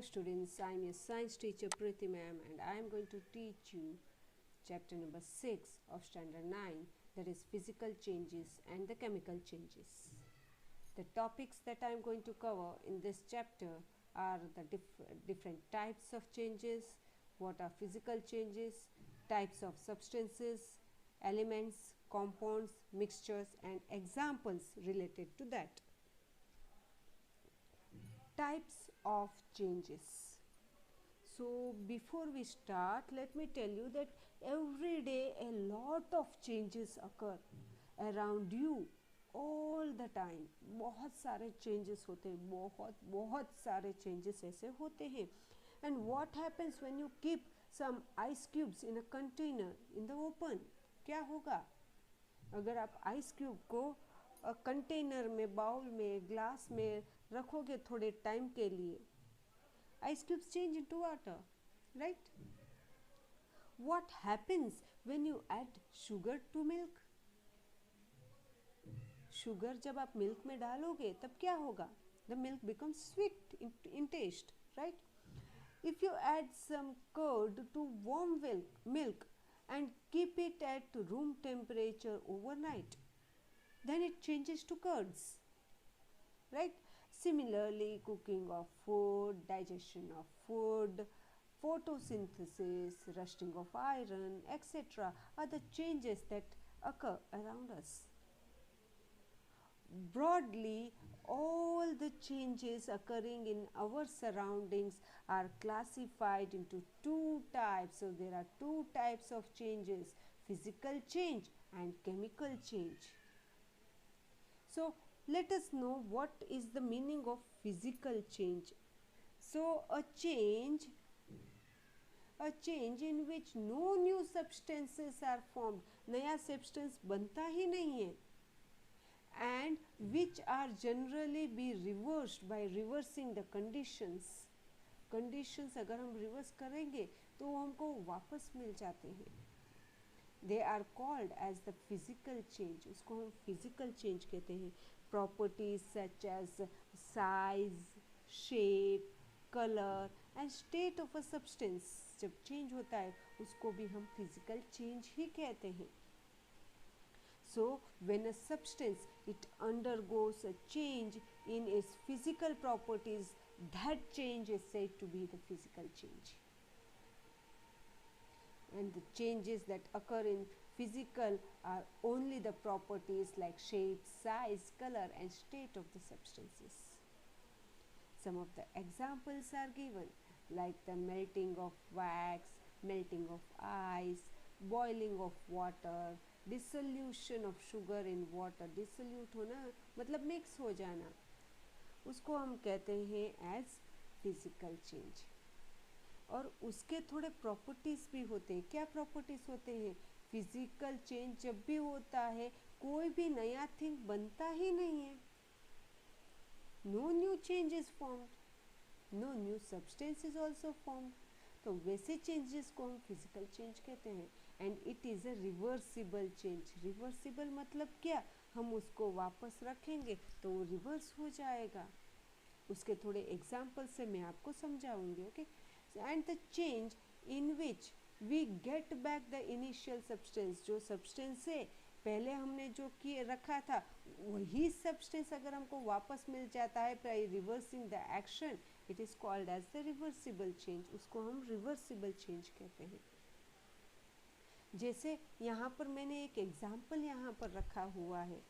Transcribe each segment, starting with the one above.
students, I am your science teacher Preeti ma'am and I am going to teach you chapter number 6 of standard 9, that is physical changes and the chemical changes. The topics that I am going to cover in this chapter are the different types of changes, what are physical changes, types of substances, elements, compounds, mixtures and examples related to that. Types of changes. So before we start, let me tell you that every day a lot of changes occur around you all the time. बहुत सारे changes होते हैं, बहुत सारे changes ऐसे होते हैं. And what happens when you keep some ice cubes in a container in the open? क्या होगा अगर आप ice cube को कंटेनर में, बाउल में, ग्लास में रखोगे थोड़े टाइम के लिए? Ice cubes change into water, right? What happens when you add sugar to milk? Sugar जब आप मिल्क में डालोगे तब क्या होगा? The milk becomes sweet in taste, right? If you add some curd to warm milk and keep it at room temperature overnight, then it changes to curds, right? Similarly, cooking of food, digestion of food, photosynthesis, rusting of iron, etc. are the changes that occur around us. Broadly, all the changes occurring in our surroundings are classified into two types. So there are two types of changes: physical change and chemical change. So let us know what is the meaning of physical change. So a change in which no new substances are formed, नया substance बनता ही नहीं है, and which are generally be reversed by reversing the conditions. Conditions अगर हम reverse करेंगे तो वो हमको वापस मिल जाते हैं. They are called as the physical change. उसको हम physical change कहते हैं. Properties such as size, shape, color and state of a substance जब change होता है उसको भी हम physical change ही कहते हैं. So when a substance it undergoes a change in its physical properties, that change is said to be the physical change. And the changes that occur in physical are only the properties like shape, size, color and state of the substances. Some of the examples are given like the melting of wax, melting of ice, boiling of water, dissolution of sugar in water. Dissolute होना मतलब mix हो जाना, उसको हम कहते हैं as physical change. और उसके थोड़े प्रॉपर्टीज़ भी होते हैं. क्या प्रॉपर्टीज़ होते हैं? फिजिकल चेंज जब भी होता है कोई भी नया थिंग बनता ही नहीं है. No new change is formed, no new substance is also formed. तो वैसे चेंजेस को हम फिजिकल चेंज कहते हैं. And it is a reversible change. Reversible मतलब क्या? हम उसको वापस रखेंगे तो वो रिवर्स हो जाएगा. उसके थोड़े एग्जाम्पल से मैं आपको समझाऊंगी. Okay. And the change in which we get back the initial substance, जो substance है पहले हमने जो किए रखा था वही substance अगर हमको वापस मिल जाता है by reversing the action, it is called as the reversible change. उसको हम reversible change कहते हैं. जैसे यहाँ पर मैंने एक example यहाँ पर रखा हुआ है.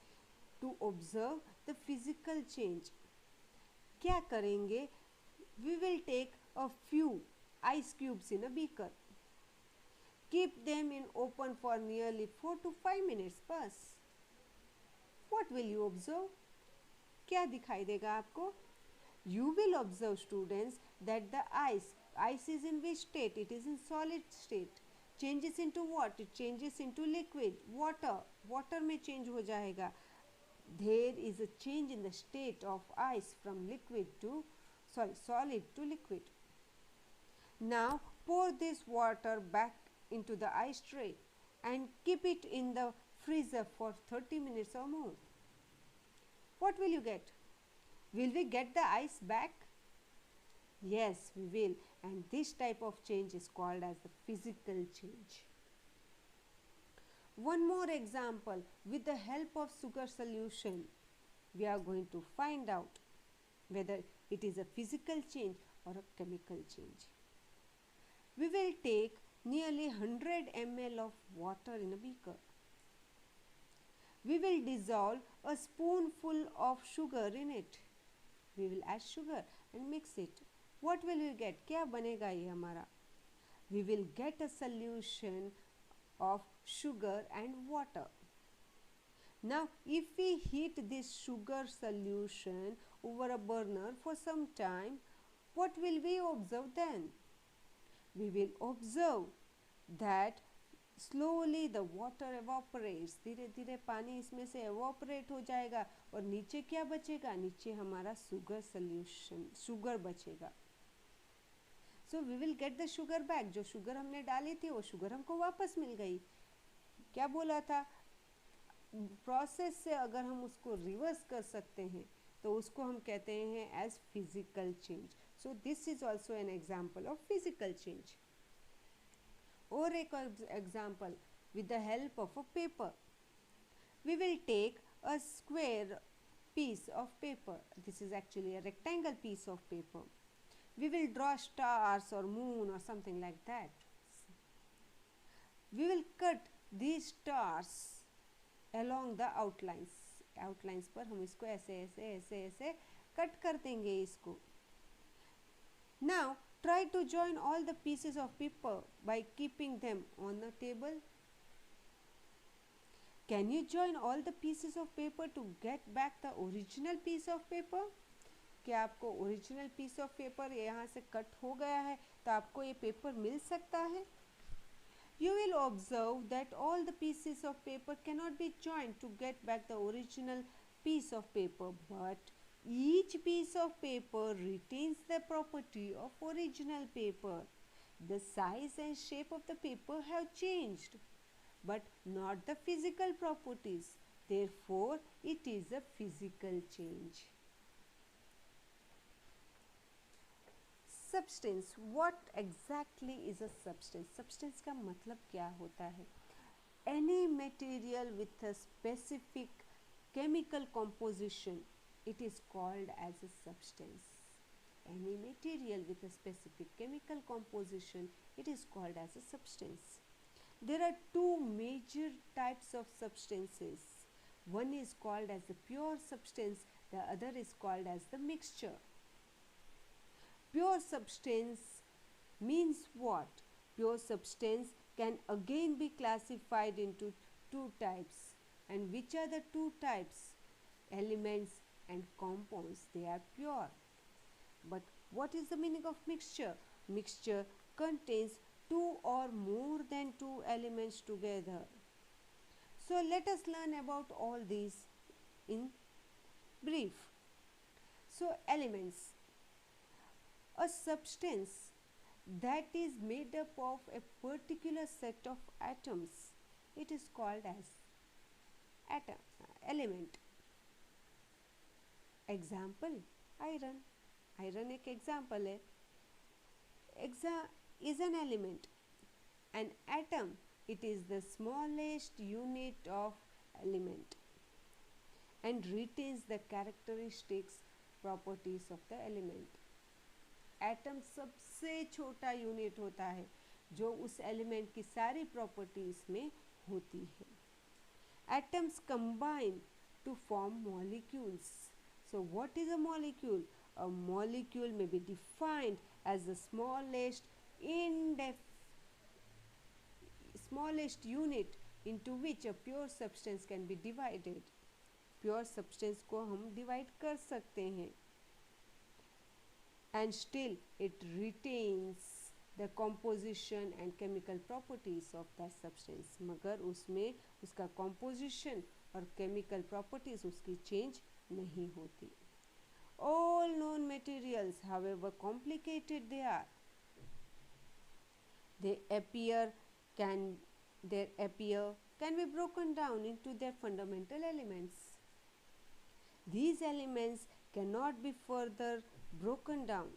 To observe the physical change, क्या करेंगे? We will take a few ice cubes in a beaker. Keep them in open for nearly 4 to 5 minutes bas. What will you observe? क्या दिखाई देगा आपको? You will observe, students, that the ice is in which state? It is in solid state. Changes into what? It changes into liquid. Water में change हो जाएगा. There is a change in the state of ice from solid to liquid. Now pour this water back into the ice tray and keep it in the freezer for 30 minutes or more. What will you get? Will we get the ice back? Yes, we will. And this type of change is called as the physical change. One more example, with the help of sugar solution, we are going to find out whether it is a physical change or a chemical change. We will take nearly 100 ml of water in a beaker. We will dissolve a spoonful of sugar in it. We will add sugar and mix it. What will we get? क्या बनेगा ये हमारा? We will get a solution of sugar and water. Now, if we heat this sugar solution over a burner for some time, what will we observe then? We will observe that slowly the water evaporates. धीरे धीरे पानी इसमें से evaporate हो जाएगा और नीचे क्या बचेगा? नीचे हमारा sugar बचेगा. So we will get the sugar back. जो sugar हमने डाली थी वो sugar हमको वापस मिल गई. क्या बोला था? प्रोसेस से अगर हम उसको रिवर्स कर सकते हैं तो उसको हम कहते हैं as physical change. So this is also an example of physical change. और एक example, with the help of a paper, we will take a square piece of paper. This is actually a rectangle piece of paper. We will draw stars or moon or something like that. We will cut these stars along the outlines. Outlines पर हम इसको ऐसे ऐसे ऐसे ऐसे cut कर देंगे इसको. Now try to join all the pieces of paper by keeping them on the table. Can you join all the pieces of paper to get back the original piece of paper? क्या आपको original piece of paper यहाँ से cut हो गया है तो आपको ये पेपर मिल सकता है? You will observe that all the pieces of paper cannot be joined to get back the original piece of paper, but each piece of paper retains the property of original paper. The size and shape of the paper have changed, but not the physical properties. Therefore, it is a physical change. Substance. What exactly is a substance? Substance का मतलब क्या होता है? Any material with a specific chemical composition, it is called as a substance. Any material with a specific chemical composition, it is called as a substance. There are two major types of substances. One is called as the pure substance, the other is called as the mixture. Pure substance means what? Pure substance can again be classified into two types. And which are the two types? Elements and compounds. They are pure. But what is the meaning of mixture? Mixture contains two or more than two elements together. So let us learn about all these in brief. So elements. A substance that is made up of a particular set of atoms, it is called as element. Example, iron. Iron एक example है. Is an element. An atom, it is the smallest unit of element and retains the characteristics, properties of the element. Atom सबसे छोटा unit होता है जो उस element की सारी प्रॉपर्टीज में होती है. Atoms combine to form molecules. So what is a molecule? A molecule may be defined as the smallest unit into which a pure substance can be divided. Pure substance को हम divide कर सकते हैं. And still it retains the composition and chemical properties of that substance. मगर उसमें उसका composition और chemical properties उसकी change नहीं होती. All known materials, however complicated they are, can be broken down into their fundamental elements. These elements cannot be further broken down.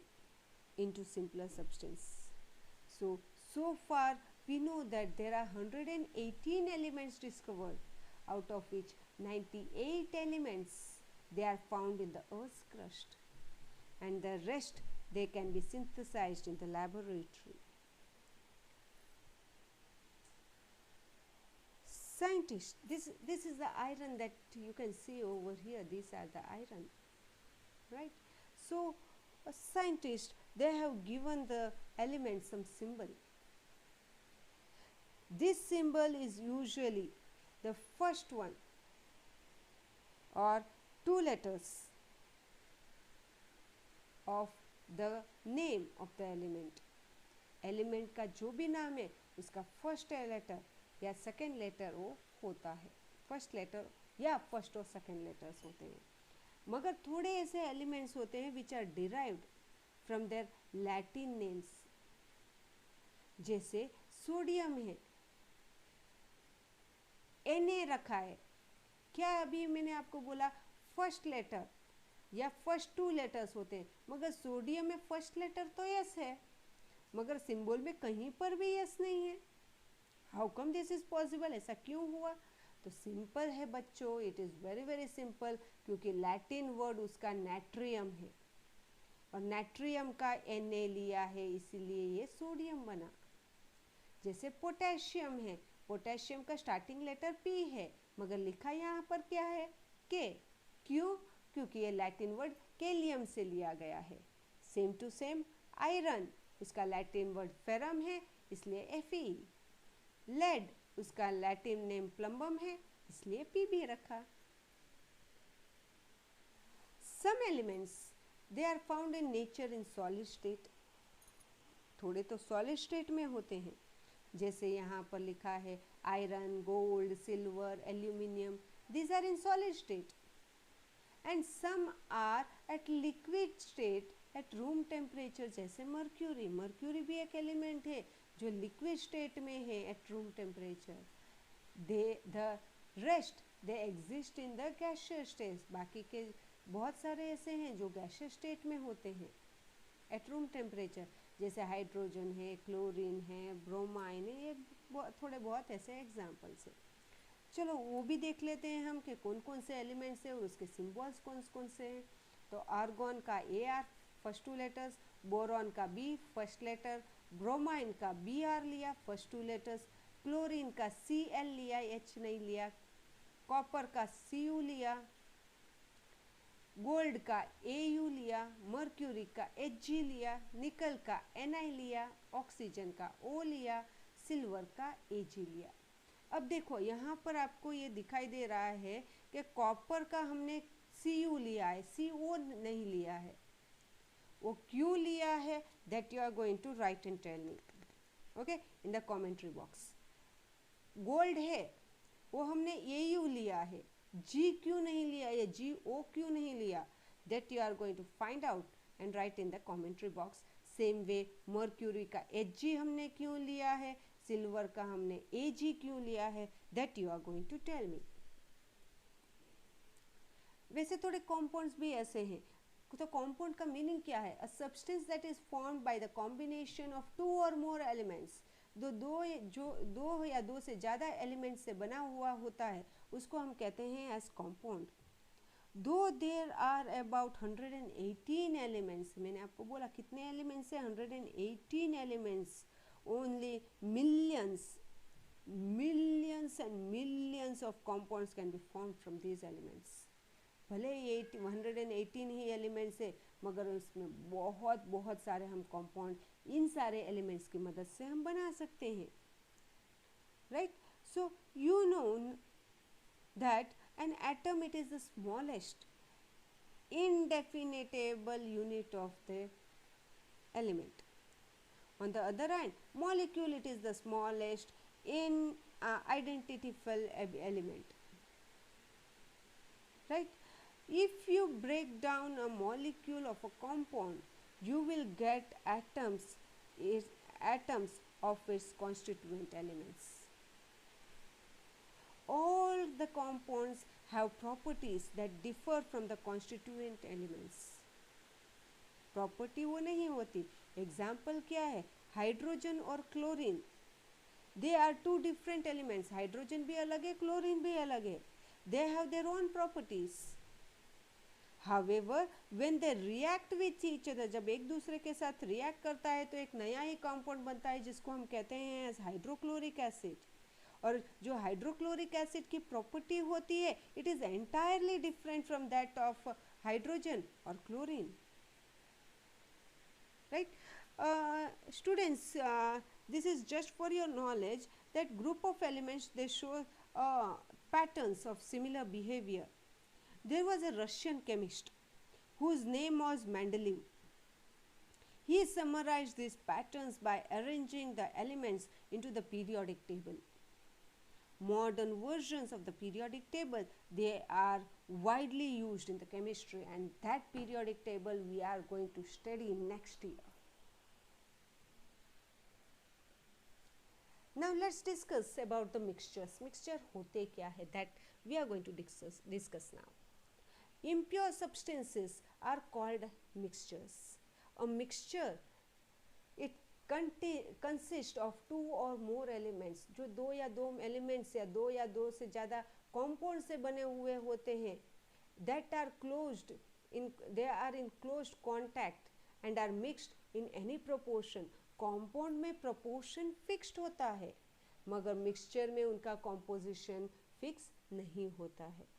into simpler substance. So far we know that there are 118 elements discovered, out of which 98 elements they are found in the Earth's crust, and the rest they can be synthesized in the laboratory. Scientists, this is the iron that you can see over here. These are the iron, right? So a scientist, they have given the element some symbol. This symbol is usually the first one or two letters of the name of the element. Element का जो भी नाम है उसका first letter या second letter वो होता है, फर्स्ट लेटर या फर्स्ट और सेकेंड लेटर्स होते हैं। मगर थोड़े ऐसे एलिमेंट्स होते हैं which are derived from their Latin names, जैसे सोडियम है, Na रखा है, क्या अभी मैंने आपको बोला फर्स्ट लेटर या फर्स्ट टू लेटर्स होते हैं, मगर सोडियम में फर्स्ट लेटर तो यस है, मगर सिंबल में कहीं पर भी यस नहीं है। How come this is possible, ऐसा क्यों हुआ? तो सिंपल है बच्चों, it is very very simple, क्योंकि लैटिन वर्ड उसका नाट्रियम है और नाट्रियम का Na लिया है, इसीलिए ये सोडियम बना। जैसे पोटेशियम है, पोटेशियम का स्टार्टिंग लेटर P है, मगर लिखा यहाँ पर क्या है? K। क्यों? क्योंकि ये लैटिन वर्ड केलियम से लिया गया है। सेम टू सेम आयरन, उसका लैटिन वर्ड फेरम है, इसलिए Fe। लेड, उसका लैटिन नेम प्लम्बम है, इसलिए Pb रखा। Some elements they are found in nature in solid state, थोड़े तो सॉलिड स्टेट में होते हैं, जैसे यहाँ पर लिखा है iron, gold, silver, aluminium, these are in solid state, and some are at liquid state at room temperature, जैसे मर्क्यूरी, मर्क्यूरी भी एक एलिमेंट है जो लिक्विड स्टेट में है at room temperature. The rest they exist in the gaseous state, बाकी के बहुत सारे ऐसे हैं जो गैसियस स्टेट में होते हैं एट रूम टेम्परेचर, जैसे हाइड्रोजन है, क्लोरीन है, ब्रोमाइन है, ये थोड़े बहुत ऐसे एग्जाम्पल्स हैं। चलो वो भी देख लेते हैं हम कि कौन कौन से एलिमेंट्स हैं और उसके सिंबल्स कौन कौन से हैं। तो आर्गॉन का Ar first two letters, boron का B फर्स्ट लेटर, ब्रोमाइन का Br लिया फर्स्ट टू लेटर्स, क्लोरीन का Cl लिया, H नहीं लिया, कॉपर का Cu लिया, गोल्ड का Au लिया, मर्क्यूरी का Hg लिया, निकल का Ni लिया, ऑक्सीजन का O लिया, सिल्वर का Ag लिया। अब देखो यहाँ पर आपको ये दिखाई दे रहा है कि कॉपर का हमने Cu लिया है, Co नहीं लिया है, वो क्यों लिया है that you are going to write and tell me, okay, in the commentary box. Gold है वो हमने Au लिया है, G क्यों नहीं लिया या Go क्यों नहीं लिया, that you are going to find out and write in the commentary box. Same way mercury का Hg हमने क्यों लिया है, सिल्वर का हमने Ag क्यों लिया है, that you are going to tell me. वैसे थोड़े कॉम्पाउंड्स भी ऐसे हैं, तो कॉम्पाउंड का मीनिंग क्या है? A substance that is formed by the combination of two और मोर एलिमेंट्स, दो या दो से ज़्यादा एलिमेंट्स से बना हुआ होता है, उसको हम कहते हैं एज कॉम्पाउंड। दो देर आर अबाउट 118 एलिमेंट्स, मैंने आपको बोला कितने एलिमेंट्स है, 118 elements, only millions and millions of compounds can be formed from these elements। भले ये 118 ही एलिमेंट्स है, मगर उसमें बहुत बहुत सारे हम कंपाउंड इन सारे एलिमेंट्स की मदद से हम बना सकते हैं, right. So you know that an atom it is the smallest indefinable unit of the element. On the other hand, molecule it is the smallest in identifiable element, right? If you break down a molecule of a compound, you will get atoms of its constituent elements. All the compounds have properties that differ from the constituent elements. Property वो नहीं होती. Example क्या है, hydrogen और chlorine. They are two different elements. Hydrogen भी अलग है, chlorine भी अलग है. They have their own properties. However, when they react with each other, जब एक दूसरे के साथ रिएक्ट करता है तो एक नया ही कंपाउंड बनता है जिसको हम कहते हैं हाइड्रोक्लोरिक एसिड. और जो हाइड्रोक्लोरिक एसिड की प्रॉपर्टी होती है, it is entirely different from that of hydrogen और chlorine. Right? Students, this is just for your knowledge that group of elements, they show patterns of similar behavior. There was a Russian chemist whose name was Mendeleev. He summarized these patterns by arranging the elements into the periodic table. Modern versions of the periodic table, they are widely used in the chemistry, and that periodic table we are going to study next year. Now let's discuss about the mixtures. Mixture होते क्या है, that we are going to discuss now. Impure substances are called mixtures. A mixture, it consists of two or more elements. जो दो या दो elements या दो से ज़्यादा compound से बने हुए होते हैं, that are closed in, they are in closed contact and are mixed in any proportion. Compound में proportion fixed होता है, मगर mixture में उनका composition fix नहीं होता है.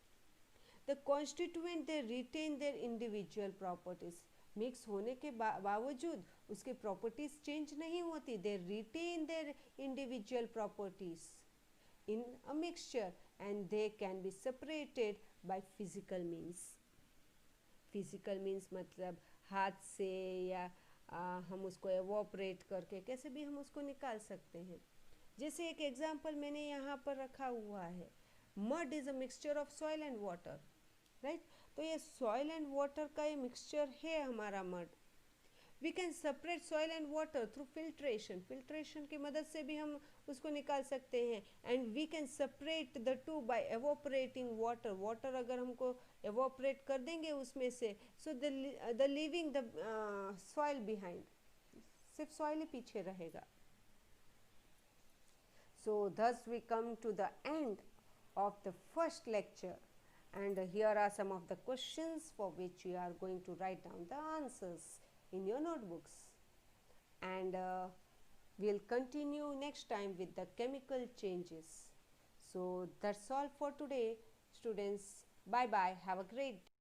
The constituent, they retain their individual properties. Mix होने के बावजूद उसके प्रॉपर्टीज चेंज नहीं होती. They retain their individual properties in a mixture and they can be separated by physical means. Physical means मतलब हाथ से या हम उसको एवोपरेट करके कैसे भी हम उसको निकाल सकते हैं. जैसे एक एग्जांपल मैंने यहाँ पर रखा हुआ है, mud is a mixture of soil and water. Right, तो ये सॉइल एंड वाटर का ये मिक्सचर है हमारा mud. We can separate soil and water through filtration. Filtration की मदद से भी हम उसको निकाल सकते हैं. And we can separate the two by evaporating water. Water अगर हमको एवोपरेट कर देंगे उसमें से, so the living the soil behind, सिर्फ सॉइल ही पीछे रहेगा. सो thus we come to the end of the first lecture. And here are some of the questions for which you are going to write down the answers in your notebooks. And we'll continue next time with the chemical changes. So that's all for today, students. Bye bye. Have a great day.